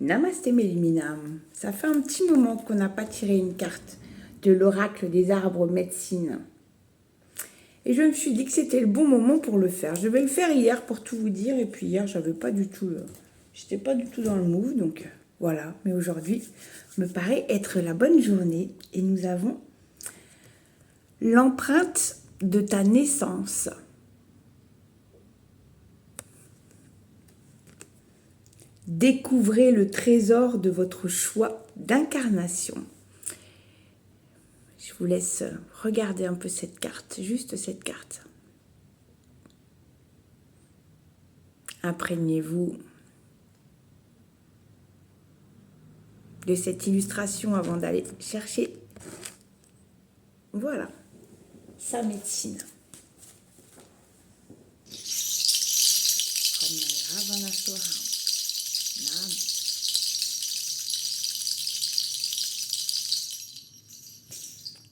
Namasté Méliminam, ça fait un petit moment qu'on n'a pas tiré une carte de l'oracle des arbres médecine. Et je me suis dit que c'était le bon moment pour le faire. Je vais le faire hier pour tout vous dire. Et puis hier, j'avais pas du tout, j'étais pas du tout dans le move. Donc voilà. Mais aujourd'hui, me paraît être la bonne journée. Et nous avons l'empreinte de ta naissance. Découvrez le trésor de votre choix d'incarnation. Je vous laisse regarder un peu cette carte, juste cette carte. Imprégnez-vous de cette illustration avant d'aller chercher, voilà, sa médecine.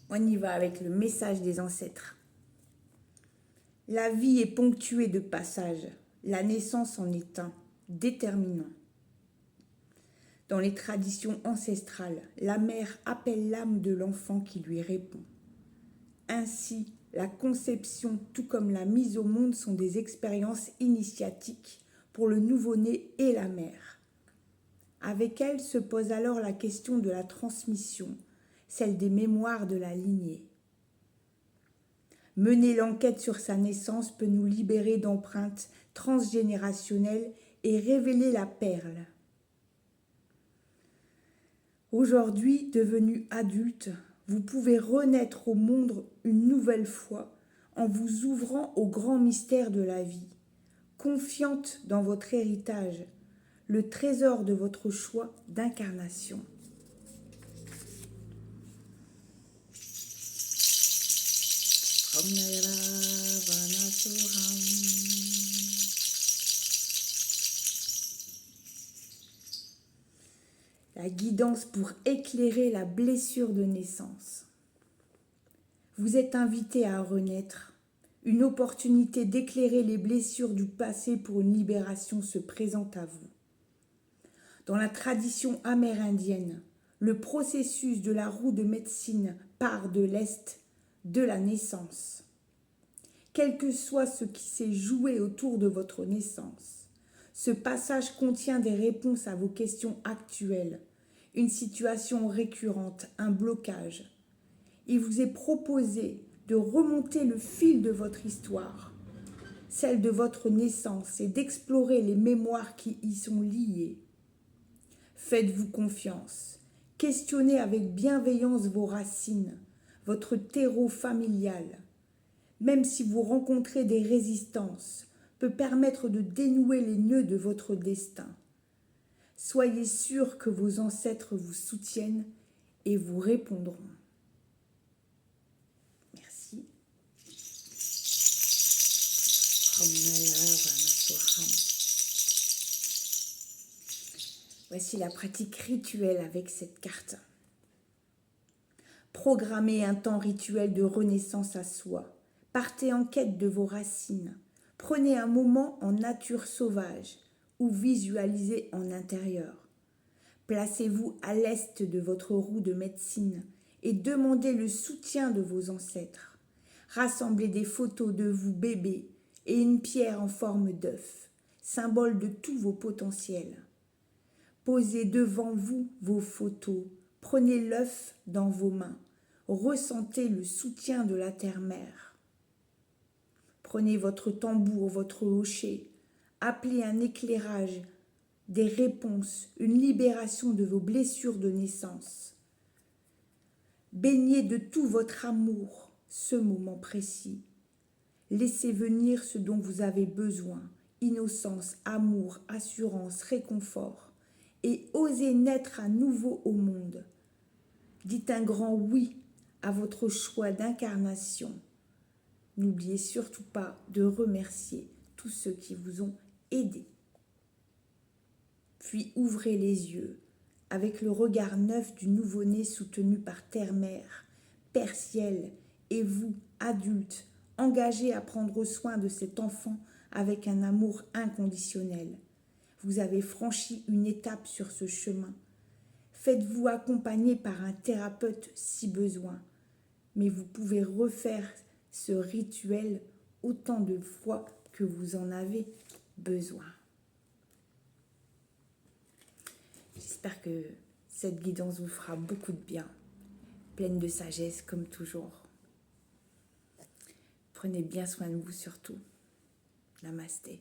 On y va avec le message des ancêtres. La vie est ponctuée de passages. La naissance en est un déterminant. Dans les traditions ancestrales, la mère appelle l'âme de l'enfant qui lui répond. Ainsi, la conception tout comme la mise au monde sont des expériences initiatiques pour le nouveau-né et la mère. Avec elle se pose alors la question de la transmission, celle des mémoires de la lignée. Mener l'enquête sur sa naissance peut nous libérer d'empreintes transgénérationnelles et révéler la perle. Aujourd'hui, devenu adulte, vous pouvez renaître au monde une nouvelle fois en vous ouvrant au grand mystère de la vie, confiante dans votre héritage, le trésor de votre choix d'incarnation. La guidance pour éclairer la blessure de naissance. Vous êtes invité à renaître. Une opportunité d'éclairer les blessures du passé pour une libération se présente à vous. Dans la tradition amérindienne, le processus de la roue de médecine part de l'Est, de la naissance. Quel que soit ce qui s'est joué autour de votre naissance, ce passage contient des réponses à vos questions actuelles, une situation récurrente, un blocage. Il vous est proposé de remonter le fil de votre histoire, celle de votre naissance, et d'explorer les mémoires qui y sont liées. Faites-vous confiance, questionnez avec bienveillance vos racines, votre terreau familial. Même si vous rencontrez des résistances, peut permettre de dénouer les nœuds de votre destin. Soyez sûr que vos ancêtres vous soutiennent et vous répondront. Merci. Voici la pratique rituelle avec cette carte. Programmez un temps rituel de renaissance à soi. Partez en quête de vos racines. Prenez un moment en nature sauvage ou visualisez en intérieur. Placez-vous à l'est de votre roue de médecine et demandez le soutien de vos ancêtres. Rassemblez des photos de vous bébés et une pierre en forme d'œuf, symbole de tous vos potentiels. Posez devant vous vos photos, prenez l'œuf dans vos mains, ressentez le soutien de la terre-mère. Prenez votre tambour, votre hocher, appelez un éclairage, des réponses, une libération de vos blessures de naissance. Baignez de tout votre amour ce moment précis. Laissez venir ce dont vous avez besoin, innocence, amour, assurance, réconfort, et osez naître à nouveau au monde. Dites un grand oui à votre choix d'incarnation. N'oubliez surtout pas de remercier tous ceux qui vous ont aidé. Puis ouvrez les yeux avec le regard neuf du nouveau-né soutenu par terre-mère, Père Ciel et vous, adultes, engagés à prendre soin de cet enfant avec un amour inconditionnel. vous avez franchi une étape sur ce chemin. Faites-vous accompagner par un thérapeute si besoin, mais vous pouvez refaire ce rituel autant de fois que vous en avez besoin. J'espère que cette guidance vous fera beaucoup de bien, pleine de sagesse comme toujours. Prenez bien soin de vous surtout. Namasté.